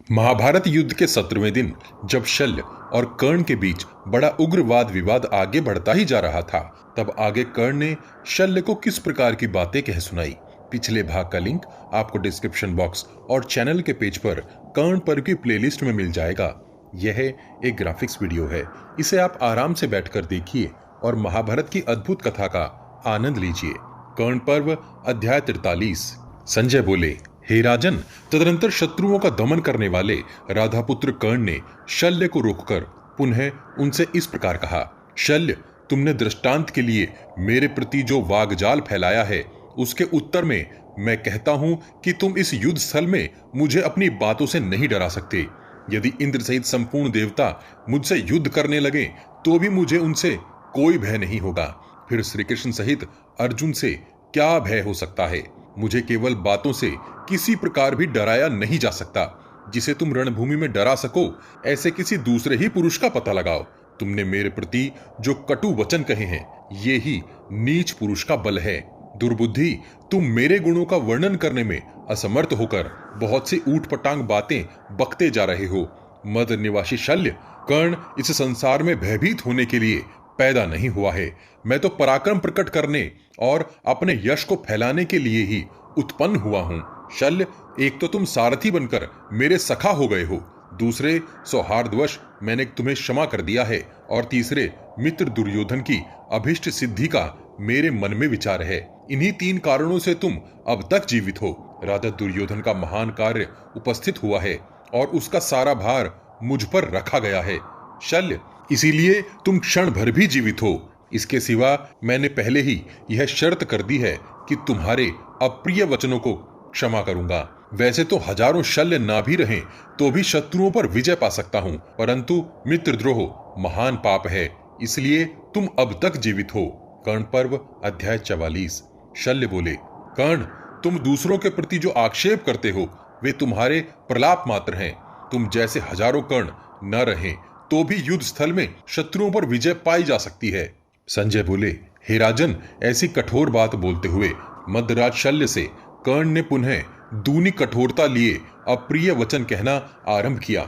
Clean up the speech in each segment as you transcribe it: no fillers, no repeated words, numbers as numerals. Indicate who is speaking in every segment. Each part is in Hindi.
Speaker 1: महाभारत युद्ध के 17वें दिन जब शल्य और कर्ण के बीच बड़ा उग्र वाद विवाद आगे बढ़ता ही जा रहा था, तब आगे कर्ण ने शल्य को किस प्रकार की बातें कह सुनाई। पिछले भाग का लिंक आपको डिस्क्रिप्शन बॉक्स और चैनल के पेज पर कर्ण पर्व की प्लेलिस्ट में मिल जाएगा। यह एक ग्राफिक्स वीडियो है, इसे आप आराम से बैठकर देखिए और महाभारत की अद्भुत कथा का आनंद लीजिए। कर्ण पर्व अध्याय 43। संजय बोले, हे राजन, तदनंतर शत्रुओं का दमन करने वाले राधापुत्र कर्ण ने शल्य को रोककर पुनः उनसे इस प्रकार कहा, शल्य, तुमने दृष्टांत के लिए मेरे प्रति जो वागजाल फैलाया है, उसके उत्तर में मैं कहता हूं कि तुम इस युद्ध स्थल में मुझे अपनी बातों से नहीं डरा सकते। यदि इंद्र सहित संपूर्ण देवता मुझसे युद्ध करने लगे तो भी मुझे उनसे कोई भय नहीं होगा। फिर श्री कृष्ण सहित अर्जुन से क्या भय हो सकता है। मुझे केवल बातों से किसी प्रकार भी डराया नहीं जा सकता। जिसे तुम रणभूमि में डरा सको, ऐसे किसी दूसरे ही पुरुष का पता लगाओ। तुमने मेरे प्रति जो कटु वचन कहे हैं, ये ही नीच पुरुष का बल है। दुर्बुद्धि, तुम मेरे गुणों का वर्णन करने में असमर्थ होकर बहुत सी ऊटपटांग बातें बकते जा रहे हो। मद निवासी शल्य, कर्ण इस संसार में भयभीत होने के लिए पैदा नहीं हुआ है। मैं तो पराक्रम प्रकट करने और अपने यश को फैलाने के लिए ही उत्पन्न हुआ हूं। शल्य, एक तो तुम सारथी बनकर मेरे सखा हो गए हो, दूसरे सौहार्दवश मैंने तुम्हें क्षमा कर दिया है, और तीसरे मित्र दुर्योधन की अभिष्ट सिद्धि का मेरे मन में विचार है। इन्हीं 3 कारणों से तुम अब तक जीवित हो। राजा दुर्योधन का महान कार्य उपस्थित हुआ है और उसका सारा भार मुझ पर रखा गया है। शल्य, इसीलिए तुम क्षण भर भी जीवित हो। इसके सिवा मैंने पहले ही यह शर्त कर दी है कि तुम्हारे अप्रिय वचनों को क्षमा करूंगा। वैसे तो हजारों शल्य ना भी रहें तो भी शत्रुओं पर विजय पा सकता हूं, परंतु मित्रद्रोह महान पाप है, इसलिए तुम अब तक जीवित हो। कर्ण पर्व अध्याय 44। शल्य बोले, कर्ण, तुम दूसरों के प्रति जो आक्षेप करते हो वे तुम्हारे प्रलाप मात्र हैं। तुम जैसे हजारों कर्ण न रहें तो भी युद्ध स्थल में शत्रुओं पर विजय पाई जा सकती है। संजय बोले, हे राजन, ऐसी कठोर बात बोलते हुए मदराज शल्य से कर्ण ने पुनः दूनी कठोरता लिए अप्रिय वचन कहना आरंभ किया।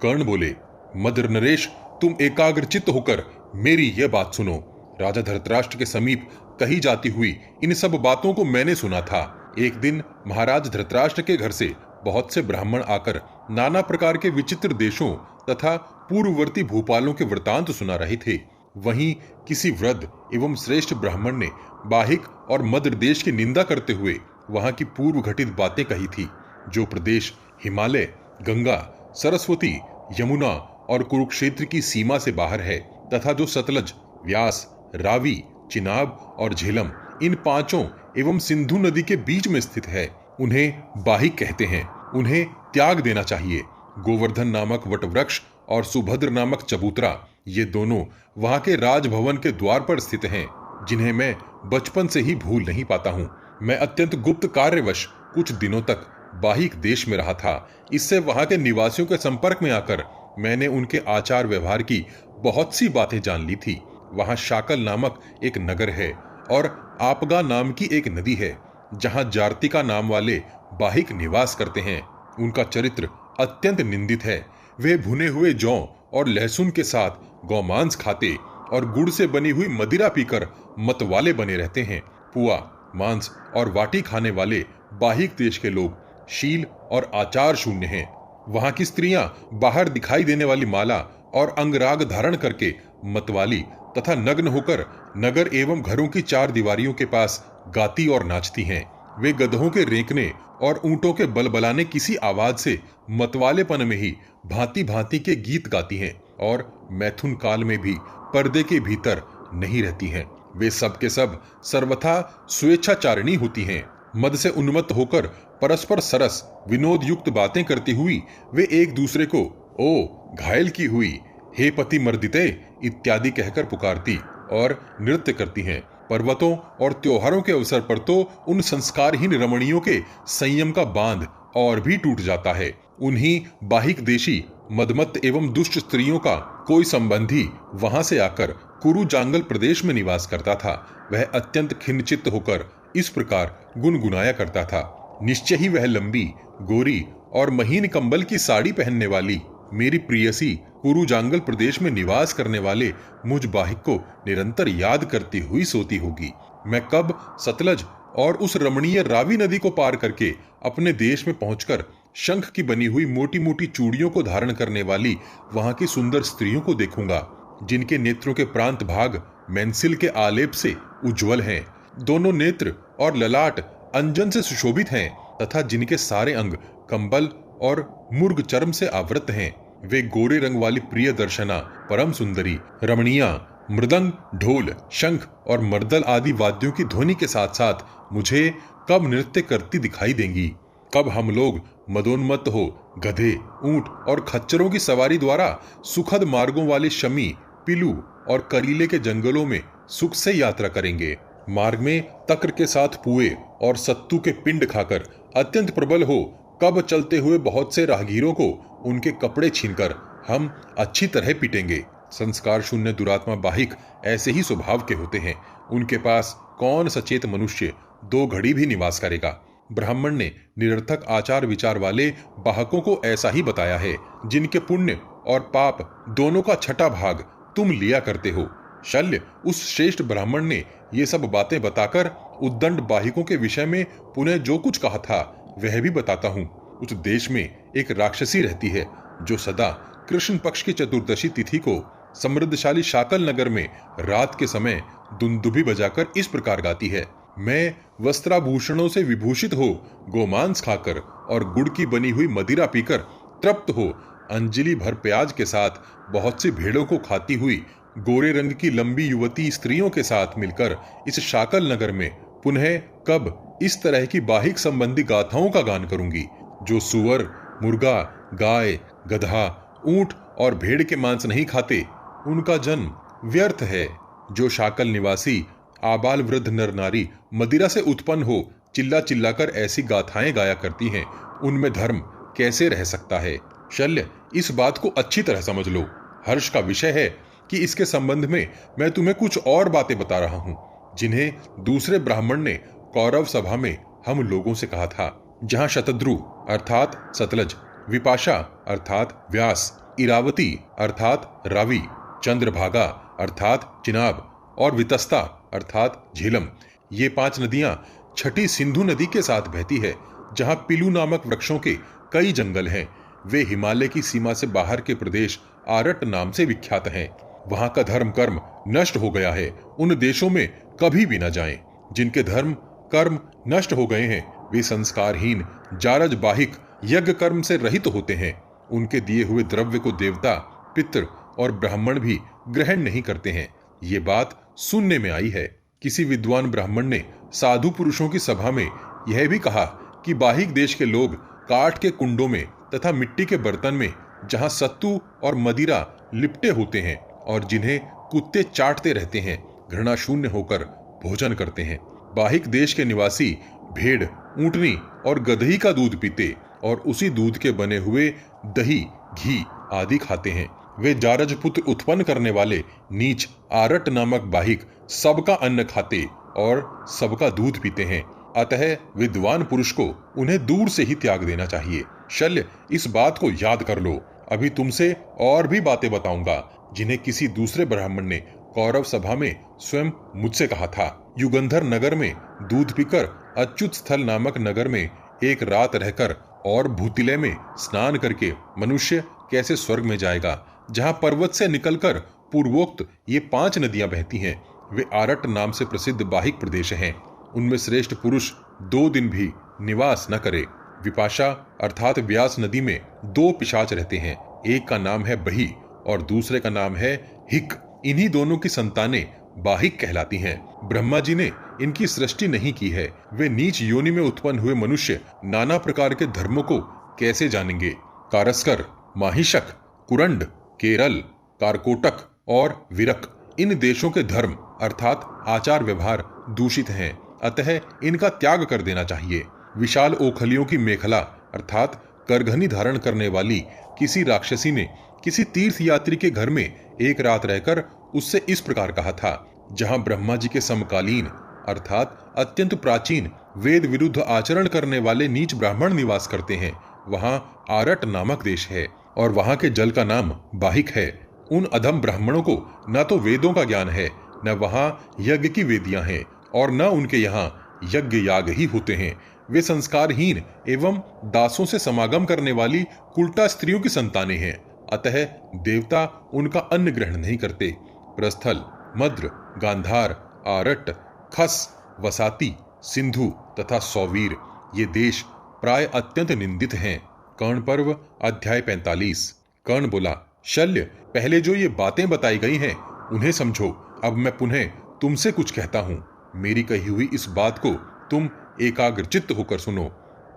Speaker 1: कर्ण बोले, मदर नरेश, तुम एकाग्रचित्त होकर मेरी यह बात सुनो। राजा धृतराष्ट्र के समीप कही जाती हुई इन सब बातों को मैंने सुना था। एक दिन महाराज धृतराष्ट्र के घर से बहुत से ब्राह्मण आकर नाना प्रकार के विचित्र देशों तथा पूर्ववर्ती भूपालों के वृतांत सुना रहे थे। वहीं किसी वृद्ध एवं श्रेष्ठ ब्राह्मण ने बाहिक और मद्र देश की निंदा करते हुए वहां की पूर्व घटित बातें कही थी। जो प्रदेश हिमालय, गंगा, सरस्वती, यमुना और कुरुक्षेत्र की सीमा से बाहर है तथा जो सतलज, व्यास, रावी, चिनाब और झेलम इन 5 एवं सिंधु नदी के बीच में स्थित है, उन्हें बाहिक कहते हैं। उन्हें त्याग देना चाहिए। गोवर्धन नामक वटवृक्ष और सुभद्र नामक चबूतरा, ये दोनों वहां के राजभवन के द्वार पर स्थित हैं, जिन्हें मैं बचपन से ही भूल नहीं पाता हूं। मैं अत्यंत गुप्त कार्यवश कुछ दिनों तक बाहिक देश में रहा था। इससे वहां के निवासियों के संपर्क में आकर मैंने उनके आचार व्यवहार की बहुत सी बातें जान ली थी। वहां शाकल नामक एक नगर है और आपगा नाम की एक नदी है, जहां जार्तिका नाम वाले बाहिक निवास करते हैं। उनका चरित्र अत्यंत निंदित है। वे भुने हुए जौ और लहसुन के साथ गौमांस खाते और गुड़ से बनी हुई मदिरा पीकर मतवाले बने रहते हैं। पुआ, मांस और वाटी खाने वाले बाहिक देश के लोग शील और आचार शून्य हैं। वहां की स्त्रियां बाहर दिखाई देने वाली माला और अंगराग धारण करके मतवाली तथा नग्न होकर नगर एवं घरों की 4 दीवारियों के पास गाती और नाचती हैं। वे गधों के रेंकने और ऊंटों के बलबलाने किसी आवाज से मतवालेपन में ही भांति भांति के गीत गाती हैं और मैथुन काल में भी पर्दे के भीतर नहीं रहती हैं। वे सब के सब सर्वथा स्वेच्छाचारिणी होती हैं। मद से उन्मत्त होकर परस्पर सरस विनोद युक्त बातें करती हुई वे एक दूसरे को ओ घायल की हुई, हे पति मर्दिते इत्यादि कहकर पुकारती और नृत्य करती हैं। पर्वतों और त्योहारों के अवसर पर तो उन संस्कारहीन रमणियों के संयम का बांध और भी टूट जाता है। उन्हीं बाहिक देशी मदमत्त एवं दुष्ट स्त्रियों का कोई संबंधी वहां से आकर कुरु जांगल प्रदेश में निवास करता था। वह अत्यंत खिन्नचित्त होकर इस प्रकार गुनगुनाया करता था, निश्चय ही वह लंबी, गोरी और महीन कंबल की साड़ी पहनने वाली मेरी प्रियसी कुरु जांगल प्रदेश में निवास करने वाले मुझ बाहिक को निरंतर याद करती हुई सोती होगी। मैं कब सतलज और उस रमणीय रावी नदी को पार करके अपने देश में पहुंचकर शंख की बनी हुई मोटी मोटी चूड़ियों को धारण करने वाली वहां की सुंदर स्त्रियों को देखूंगा, जिनके नेत्रों के प्रांत भाग मेंसिल के आलेप से उज्जवल हैं, दोनों नेत्र और ललाट अंजन से सुशोभित हैं तथा जिनके सारे अंग कंबल और मुर्ग चर्म से आवृत हैं। वे गोरे रंग वाली प्रिय दर्शना परम सुंदरी रमणीया मृदंग, ढोल, शंख और मर्दल आदि वाद्यों की ध्वनि के साथ साथ मुझे कब नृत्य करती दिखाई देंगी। कब हम लोग मदोन्मत्त हो गधे, ऊंट और खच्चरों की सवारी द्वारा सुखद मार्गों वाले शमी, पिलू और करीले के जंगलों में सुख से यात्रा करेंगे। मार्ग में तक्र के साथ पुए और सत्तू के पिंड खाकर अत्यंत प्रबल हो कब चलते हुए बहुत से राहगीरों को उनके कपड़े छीनकर हम अच्छी तरह पीटेंगे। संस्कार शून्य दुरात्मा बाहिक ऐसे ही स्वभाव के होते हैं। उनके पास कौन सचेत मनुष्य 2 घड़ी भी निवास करेगा। ब्राह्मण ने निरर्थक आचार विचार वाले बाहकों को ऐसा ही बताया है, जिनके पुण्य और पाप दोनों का छठा भाग तुम लिया करते हो। शल्य उस श्रेष्ठ ब्राह्मण ने ये सब बातें बताकर उद्दंड बाहिकों के विषय में पुनः जो कुछ कहा था वह भी बताता हूँ। उस देश में एक राक्षसी रहती है जो सदा कृष्ण पक्ष की चतुर्दशी तिथि को समृद्धशाली शाकल नगर में रात के समय दुंदुभी बजाकर इस प्रकार गाती है। मैं वस्त्राभूषणों से विभूषित हो गोमांस खाकर और गुड़ की बनी हुई मदिरा पीकर तृप्त हो अंजलि भर प्याज के साथ बहुत सी भेड़ों को खाती हुई गोरे रंग की लंबी युवती स्त्रियों के साथ मिलकर इस शाकल नगर में पुनः कब इस तरह की बाहिक संबंधी गाथाओं का गान करूंगी, जो सुअर, मुर्गा, गाय, गधा, ऊंट और भेड़ के मांस नहीं खाते, उनका जन्म व्यर्थ है। जो शाकल निवासी आबाल वृद्ध नर नारी मदिरा से उत्पन्न हो चिल्ला चिल्लाकर ऐसी गाथाएं गाया करती हैं, उनमें धर्म कैसे रह सकता है। शल्य इस बात को अच्छी तरह समझ लो। हर्ष का विषय है कि इसके संबंध में मैं तुम्हें कुछ और बातें बता रहा हूं, जिन्हें दूसरे ब्राह्मण ने कौरव सभा में हम लोगों से कहा था। जहां शतद्रु अर्थात सतलज, विपाशा अर्थात व्यास, इरावती अर्थात रावी, चंद्रभागा अर्थात चिनाब और वितस्ता अर्थात झेलम, ये 5 नदियां छठी सिंधु नदी के साथ बहती है। जहां पिलू नामक वृक्षों के कई जंगल हैं। वे हिमालय की सीमा से बाहर के प्रदेश आरट नाम से विख्यात हैं। वहां का धर्म कर्म नष्ट हो गया है। उन देशों में कभी भी न जाएं। जिनके धर्म कर्म नष्ट हो गए हैं वे संस्कारहीन जारज बाहिक यज्ञ कर्म से रहित होते हैं। उनके दिए हुए द्रव्य को देवता, पितृ और ब्राह्मण भी ग्रहण नहीं करते हैं। ये बात सुनने में आई है। किसी विद्वान ब्राह्मण ने साधु पुरुषों की सभा में यह भी कहा कि बाहिक देश के लोग काठ के कुंडों में तथा मिट्टी के बर्तन में जहां सत्तू और मदिरा लिपटे होते हैं और जिन्हें कुत्ते चाटते रहते हैं, घृणा शून्य होकर भोजन करते हैं। बाहिक देश के निवासी भेड़, ऊंटनी और गदही का दूध पीते और उसी दूध के बने हुए दही, घी आदि खाते हैं। वे जारज पुत्र उत्पन्न करने वाले नीच आरट नामक बाहिक सबका अन्न खाते और सबका दूध पीते हैं। अतः विद्वान पुरुष को उन्हें दूर से ही त्याग देना चाहिए। शल्य इस बात को याद कर लो। अभी तुमसे और भी बातें बताऊंगा जिन्हें किसी दूसरे ब्राह्मण ने कौरव सभा में स्वयं मुझसे कहा था। युगंधर नगर में दूध पीकर अच्युत स्थल नामक नगर में एक रात रहकर और भूतिलय में स्नान करके मनुष्य कैसे स्वर्ग में जाएगा, जहां पर्वत से निकलकर पूर्वोक्त ये 5 नदियां बहती हैं। वे आरट नाम से प्रसिद्ध बाहिक प्रदेश हैं। उनमें श्रेष्ठ पुरुष 2 दिन भी निवास न करे। विपाशा अर्थात व्यास नदी में 2 पिशाच रहते हैं। एक का नाम है बही और दूसरे का नाम है हिक। इन्हीं दोनों की संतानें बाहिक कहलाती हैं। ब्रह्मा जी ने इनकी सृष्टि नहीं की है। वे नीच योनि में उत्पन्न हुए मनुष्य नाना प्रकार के धर्मों को कैसे जानेंगे। कारस्कर, माहिशक, कुरंड, केरल, कारकोटक और विरक इन देशों के धर्म अर्थात आचार व्यवहार दूषित हैं। अतः इनका त्याग कर देना चाहिए। विशाल ओखलियों की मेखला अर्थात करघनी धारण करने वाली किसी राक्षसी ने किसी तीर्थ यात्री के घर में एक रात रहकर उससे इस प्रकार कहा था। जहां ब्रह्मा जी के समकालीन अर्थात अत्यंत प्राचीन वेद विरुद्ध आचरण करने वाले नीच ब्राह्मण निवास करते हैं, वहां आरट नामक देश है और वहां के जल का नाम बाहिक है। उन अधम ब्राह्मणों को न तो वेदों का ज्ञान है, न वहां यज्ञ की वेदियां हैं और न उनके यहाँ यज्ञ याग ही होते हैं। वे संस्कारहीन एवं दासों से समागम करने वाली कुलटा स्त्रियों की संतानें हैं, अतः देवता उनका अन्न ग्रहण नहीं करते। प्रस्थल, मद्र, गांधार, आरट, खस, वसाती, सिंधु तथा सौवीर ये देश प्राय अत्यंत निंदित हैं। कर्ण पर्व अध्याय 45। कर्ण बोला, शल्य, पहले जो ये बातें बताई गई हैं उन्हें समझो। अब मैं पुनः तुमसे कुछ कहता हूँ। मेरी कही हुई इस बात को तुम एकाग्रचित्त होकर सुनो।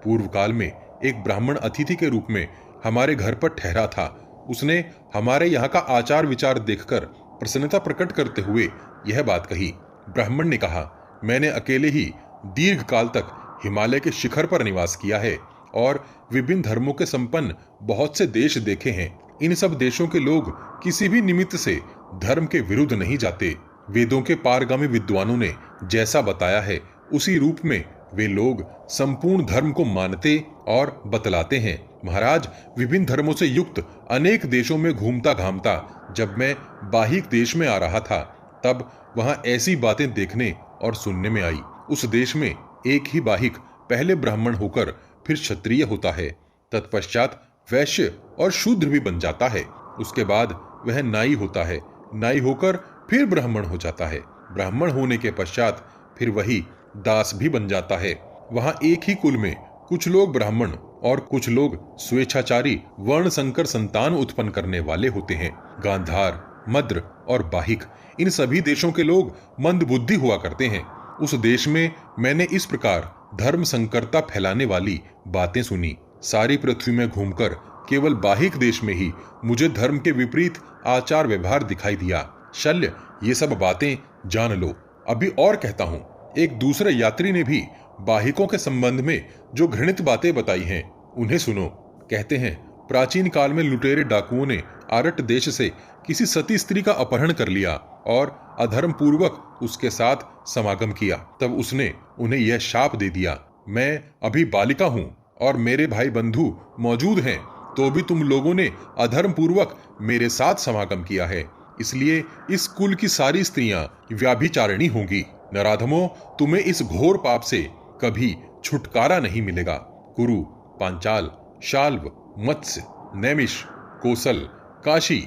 Speaker 1: पूर्व काल में एक ब्राह्मण अतिथि के रूप में हमारे घर पर ठहरा था। उसने हमारे यहाँ का आचार विचार देखकर प्रसन्नता प्रकट करते हुए यह बात कही। ब्राह्मण ने कहा, मैंने अकेले ही दीर्घ काल तक हिमालय के शिखर पर निवास किया है और विभिन्न धर्मों के संपन्न बहुत से देश देखे हैं। इन सब देशों के लोग किसी भी निमित्त से धर्म के विरुद्ध नहीं जाते। वेदों के पारगामी विद्वानों ने जैसा बताया है उसी रूप में वे लोग संपूर्ण धर्म को मानते और बतलाते हैं। महाराज, विभिन्न धर्मों से युक्त अनेक देशों में घूमता घामता जब मैं बाहिक देश में आ रहा था, तब वहां ऐसी बातें देखने और सुनने में आई। उस देश में एक ही बाहिक पहले ब्राह्मण होकर फिर क्षत्रिय होता है, तत्पश्चात वैश्य और शूद्र भी बन जाता है। उसके बाद वह नाई होता है, नाई होकर फिर ब्राह्मण हो जाता है। ब्राह्मण होने के पश्चात फिर वही दास भी बन जाता है। वहां एक ही कुल में कुछ लोग ब्राह्मण और कुछ लोग स्वेच्छाचारी वर्ण संकर संतान उत्पन्न करने वाले होते हैं। गांधार, मद्र और बाहिक इन सभी देशों के लोग मंद बुद्धि हुआ करते हैं। उस देश में मैंने इस प्रकार धर्म संकरता फैलाने वाली बातें सुनी। सारी पृथ्वी में घूमकर केवल बाहिक देश में ही मुझे धर्म के विपरीत आचार व्यवहार दिखाई दिया। शल्य, ये सब बातें जान लो। अभी और कहता हूँ। एक दूसरे यात्री ने भी बाहिकों के संबंध में जो घृणित बातें बताई हैं उन्हें सुनो। कहते हैं, प्राचीन काल में लुटेरे डाकुओं ने आरट देश से किसी सती स्त्री का अपहरण कर लिया और अधर्म पूर्वक उसके साथ समागम किया। तब उसने उन्हें यह शाप दे दिया, मैं अभी बालिका हूँ और मेरे भाई बंधु मौजूद हैं, तो भी तुम लोगों ने अधर्म पूर्वक मेरे साथ समागम किया है, इसलिए इस कुल की सारी स्त्रियां व्याभिचारिणी होंगी। नराधमों, तुम्हें इस घोर पाप से कभी छुटकारा नहीं मिलेगा। कुरु, पांचाल, शाल्व, मत्स्य, नैमिष, कोसल, काशी,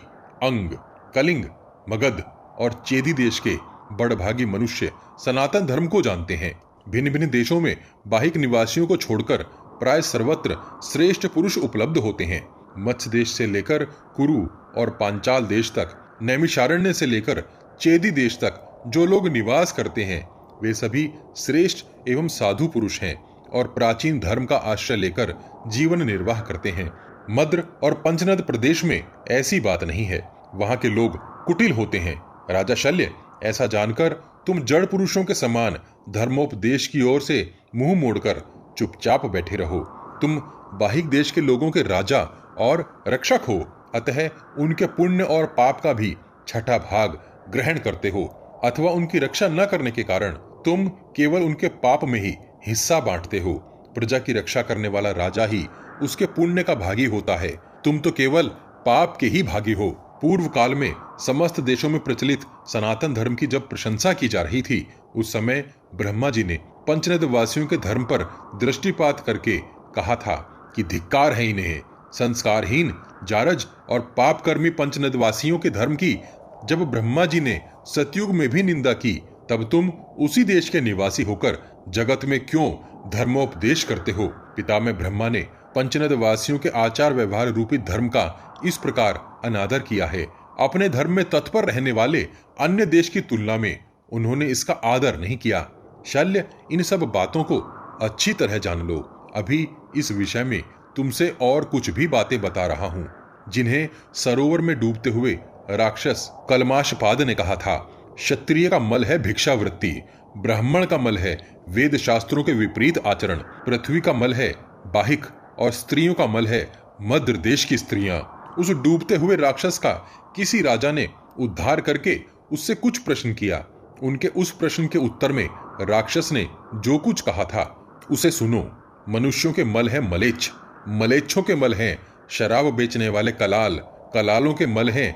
Speaker 1: अंग, कलिंग, मगध और चेदी देश के बड़भागी मनुष्य सनातन धर्म को जानते हैं। भिन्न भिन्न देशों में बाहिक निवासियों को छोड़कर प्राय सर्वत्र श्रेष्ठ पुरुष उपलब्ध होते हैं। मत्स्य देश से लेकर कुरु और पांचाल देश तक, नैमिषारण्य से लेकर चेदी देश तक जो लोग निवास करते हैं वे सभी श्रेष्ठ एवं साधु पुरुष हैं और प्राचीन धर्म का आश्रय लेकर जीवन निर्वाह करते हैं। मद्र और पंचनद प्रदेश में ऐसी बात नहीं है, वहां के लोग कुटिल होते हैं। राजा शल्य, ऐसा जानकर तुम जड़ पुरुषों के समान धर्मोपदेश की ओर से मुंह मोड़कर चुपचाप बैठे रहो। तुम बाहिक देश के लोगों के राजा और रक्षक हो, अतः उनके पुण्य और पाप का भी छठा भाग ग्रहण करते हो, अथवा उनकी रक्षा न करने के कारण तुम केवल उनके पाप में ही हिस्सा बांटते हो। प्रजा की रक्षा करने वाला राजा ही उसके पुण्य का भागी होता है, तुम तो केवल पाप के ही भागी हो। पूर्व काल में समस्त देशों में प्रचलित सनातन धर्म की जब प्रशंसा की जा रही थी, उस समय ब्रह्मा जी ने पंचनद वासियों के धर्म पर दृष्टिपात करके कहा था कि धिक्कार है इन्हें। संस्कारहीन, जारज और पापकर्मी पंचनद वासियों के धर्म की जब ब्रह्मा जी ने सतयुग में भी निंदा की, तब तुम उसी देश के निवासी होकर जगत में क्यों धर्मोपदेश करते हो। पितामह ब्रह्मा ने पंचनद वासियों के आचार व्यवहार रूपी धर्म का इस प्रकार अनादर किया है। अपने धर्म में तत्पर रहने वाले अन्य देश की तुलना में उन्होंने इसका आदर नहीं किया। शल्य, इन सब बातों को अच्छी तरह जान लो। अभी इस विषय में तुमसे और कुछ भी बातें बता रहा हूँ, जिन्हें सरोवर में डूबते हुए राक्षस कलमाशपाद ने कहा था। क्षत्रिय का मल है भिक्षावृत्ति, ब्राह्मण का मल है वेद शास्त्रों के विपरीत आचरण, पृथ्वी का मल है बाहिक और स्त्रियों का मल है मद्र देश की स्त्रियां। उस डूबते हुए राक्षस का किसी राजा ने उद्धार करके उससे कुछ प्रश्न किया। उनके उस प्रश्न के उत्तर में राक्षस ने जो कुछ कहा था उसे सुनो। मनुष्यों के मल है मलेच्छ, मलेच्छों के मल हैं शराब बेचने वाले कलाल, कलालों के मल हैं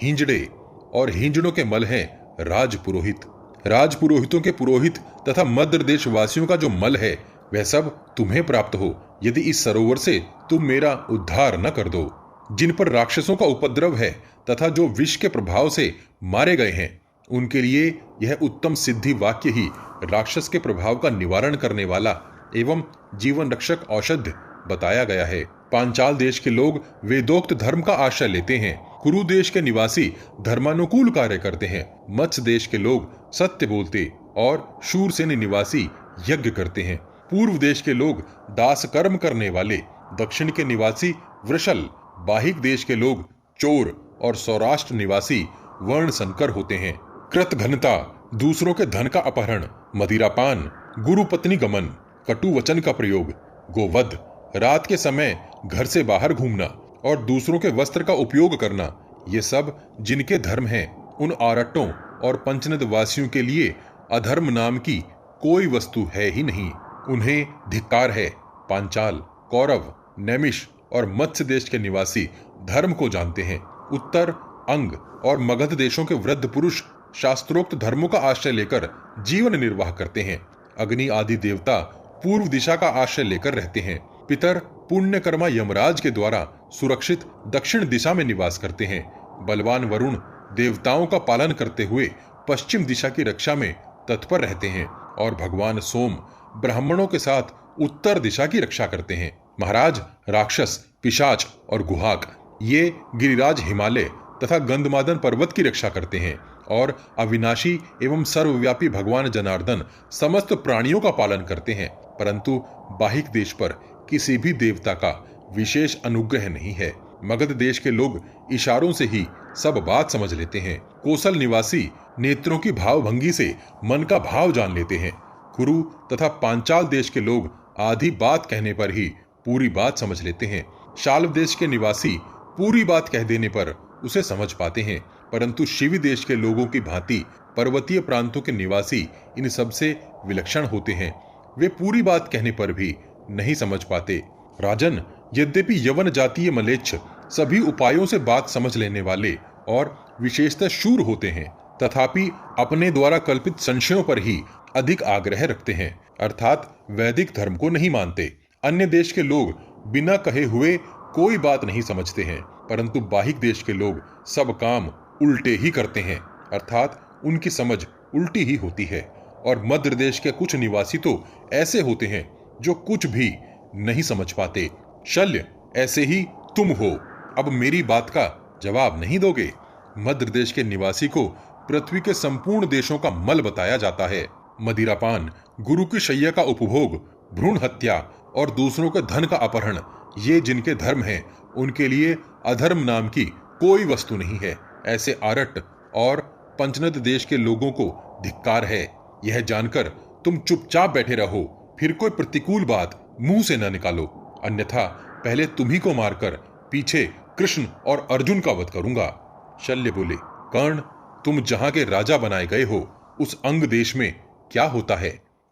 Speaker 1: हिंजड़े, और हिंजड़ों के मल हैं राजपुरोहित। राजपुरोहितों के पुरोहित तथा मद्र देश वासियों का जो मल है वह सब तुम्हें प्राप्त हो, यदि इस सरोवर से तुम मेरा उद्धार न कर दो। जिन पर राक्षसों का उपद्रव है तथा जो विष के प्रभाव से मारे गए हैं, उनके लिए यह उत्तम सिद्धि वाक्य ही राक्षस के प्रभाव का निवारण करने वाला एवं जीवन रक्षक औषध बताया गया है। पांचाल देश के लोग वेदोक्त धर्म का आश्रय लेते हैं। कुरु देश के निवासी धर्मानुकूल कार्य करते हैं। मत्स्य देश के लोग सत्य बोलते और शूरसेन निवासी यज्ञ करते हैं। पूर्व देश के लोग दास कर्म करने वाले, दक्षिण के निवासी वृषल, बाहिक देश के लोग चोर और सौराष्ट्र निवासी वर्ण संकर होते हैं। कृत घनता, दूसरों के धन का अपहरण, मदिरापान, गुरु पत्नी गमन, कटु वचन का प्रयोग, गोवध, रात के समय घर से बाहर घूमना और दूसरों के वस्त्र का उपयोग करना, ये सब जिनके धर्म हैं, उन आरट्टों और पंचनद वासियों के लिए अधर्म नाम की कोई वस्तु है ही नहीं। उन्हें धिक्कार है। पांचाल, कौरव, नैमिष और मत्स्य देश के निवासी धर्म को जानते हैं। उत्तर, अंग और मगध देशों के वृद्ध पुरुष शास्त्रोक्त धर्मों का आश्रय लेकर जीवन निर्वाह करते हैं। अग्नि आदि देवता पूर्व दिशा का आश्रय लेकर रहते हैं। पितर पुण्यकर्मा यमराज के द्वारा सुरक्षित दक्षिण दिशा में निवास करते हैं। बलवान वरुण देवताओं का पालन करते हुए पश्चिम दिशा की रक्षा में तत्पर रहते हैं और भगवान सोम ब्राह्मणों के साथ उत्तर दिशा की रक्षा करते हैं। महाराज, राक्षस, पिशाच और गुहाक ये गिरिराज हिमालय तथा गंधमादन पर्वत की रक्षा करते हैं और अविनाशी एवं सर्वव्यापी भगवान जनार्दन समस्त प्राणियों का पालन करते हैं। परंतु बाहिक देश पर किसी भी देवता का विशेष अनुग्रह नहीं है। मगध देश के लोग इशारों से ही सब बात समझ लेते हैं। कोसल निवासी नेत्रों की भावभंगी से मन का भाव जान लेते हैं। कुरु तथा पांचाल देश के लोग आधी बात कहने पर ही पूरी बात समझ लेते हैं। शाल्व देश के निवासी पूरी बात कह देने पर उसे समझ पाते हैं, परंतु शिवी देश के लोगों की भांति पर्वतीय प्रांतों के निवासी इन सबसे विलक्षण होते हैं। वे पूरी बात कहने पर भी नहीं समझ पाते। राजन, यद्यपि यवन जातीय मलेच्छ सभी उपायों से बात समझ लेने वाले और विशेषतः शूर होते हैं, तथापि अपने द्वारा कल्पित संशयों पर ही अधिक आग्रह रखते हैं, अर्थात वैदिक धर्म को नहीं मानते। अन्य देश के लोग बिना कहे हुए कोई बात नहीं समझते हैं, परंतु बाहिक देश के लोग सब काम उल्टे ही करते हैं, अर्थात उनकी समझ उल्टी ही होती है। और मध्य देश के कुछ निवासी तो ऐसे होते हैं जो कुछ भी नहीं समझ पाते। शल्य, ऐसे ही तुम हो। अब मेरी बात का जवाब नहीं दोगे? मध्य देश के निवासी को पृथ्वी के संपूर्ण देशों का मल बताया जाता है। मदिरापान, गुरु की शैया का उपभोग, भ्रूण हत्या और दूसरों के धन का अपहरण, ये जिनके धर्म हैं, उनके लिए अधर्म नाम की कोई वस्तु नहीं है। ऐसे आरट और पंचनद देश के लोगों को धिक्कार है। यह जानकर तुम चुपचाप बैठे रहो, फिर कोई प्रतिकूल बात मुंह से न निकालो, अन्यथा पहले तुम्ही को मारकर पीछे कृष्ण और अर्जुन का वध करूंगा। शल्य बोले, कर्ण, तुम जहां के राजा बनाए गए हो, उस अंग देश में क्या होता है?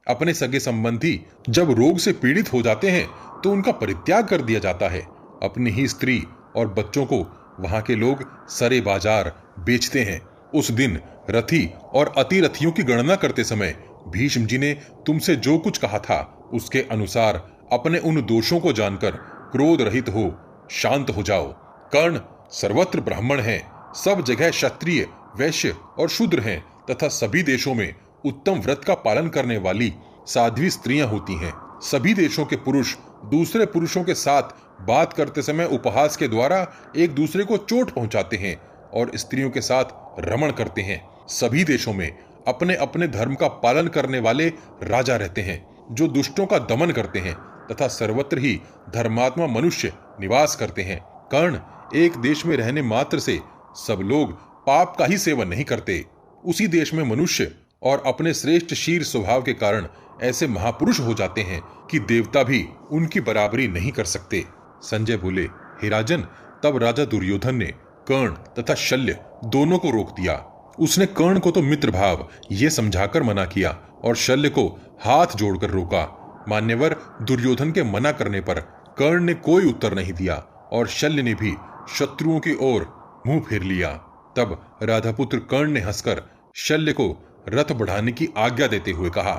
Speaker 1: अपने सगे संबंधी जब रोग से पीड़ित हो जाते हैं तो उनका परित्याग कर दिया जाता है। अपनी ही स्त्री और बच्चों को वहां के लोग सरे बाजार बेचते हैं। उस दिन रथी और अतिरथियों की गणना करते समय भीष्म जी ने तुमसे जो कुछ कहा था उसके अनुसार अपने उन दोषों को जानकर क्रोध रहित हो शांत हो जाओ। कर्ण, सर्वत्र ब्राह्मण हैं, सब जगह क्षत्रिय, वैश्य और शूद्र हैं तथा सभी देशों में उत्तम व्रत का पालन करने वाली साध्वी स्त्रियां होती हैं। सभी देशों के पुरुष दूसरे पुरुषों के साथ बात करते समय उपहास के द्वारा एक दूसरे को चोट पहुंचाते हैं और स्त्रियों के साथ रमण करते हैं। सभी देशों में अपने अपने धर्म का पालन करने वाले राजा रहते हैं जो दुष्टों का दमन करते हैं तथा सर्वत्र ही धर्मात्मा मनुष्य निवास करते हैं। कर्ण, एक देश में रहने मात्र से सब लोग पाप का ही सेवन नहीं करते। उसी देश में मनुष्य और अपने श्रेष्ठ शीर स्वभाव के कारण ऐसे महापुरुष हो जाते हैं कि देवता भी उनकी बराबरी नहीं कर सकते। संजय बोले, हे राजन, तब राजा दुर्योधन ने कर्ण तथा शल्य दोनों को रोक दिया। उसने कर्ण को तो मित्र भाव ये समझाकर मना किया और शल्य को हाथ जोड़कर रोका। मान्यवर, दुर्योधन के मना करने पर कर्ण ने कोई उत्तर नहीं दिया और शल्य ने भी शत्रुओं की ओर मुंह फेर लिया। तब राधापुत्र कर्ण ने हंसकर शल्य को रथ बढ़ाने की आज्ञा देते हुए कहा।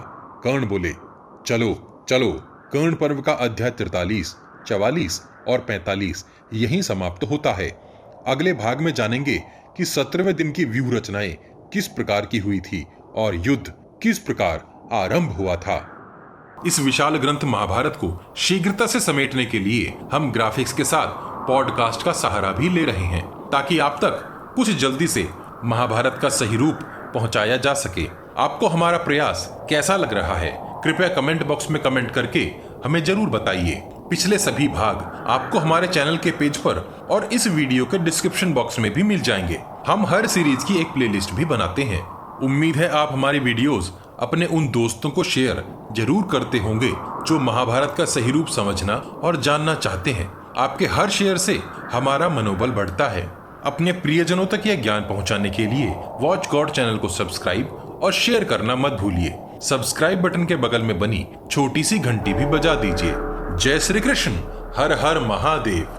Speaker 1: कर्ण बोले, चलो चलो। कर्ण पर्व का अध्याय 43, 44 और 45 यहीं समाप्त होता है। अगले भाग में जानेंगे कि 17वें दिन की व्यूह रचनाएं किस प्रकार की हुई थी और युद्ध किस प्रकार आरंभ हुआ था। इस विशाल ग्रंथ महाभारत को शीघ्रता से समेटने के लिए हम ग्राफिक्स के साथ पॉडकास्ट का सहारा भी ले रहे हैं, ताकि आप तक कुछ जल्दी से महाभारत का सही रूप पहुंचाया जा सके। आपको हमारा प्रयास कैसा लग रहा है, कृपया कमेंट बॉक्स में कमेंट करके हमें जरूर बताइए। पिछले सभी भाग आपको हमारे चैनल के पेज पर और इस वीडियो के डिस्क्रिप्शन बॉक्स में भी मिल जाएंगे। हम हर सीरीज की एक प्लेलिस्ट भी बनाते हैं। उम्मीद है आप हमारी वीडियोस अपने उन दोस्तों को शेयर जरूर करते होंगे जो महाभारत का सही रूप समझना और जानना चाहते हैं। आपके हर शेयर से हमारा मनोबल बढ़ता है। अपने प्रियजनों तक यह ज्ञान पहुंचाने के लिए वॉच गॉड चैनल को सब्सक्राइब और शेयर करना मत भूलिए। सब्सक्राइब बटन के बगल में बनी छोटी सी घंटी भी बजा दीजिए। जय श्री कृष्ण। हर हर महादेव।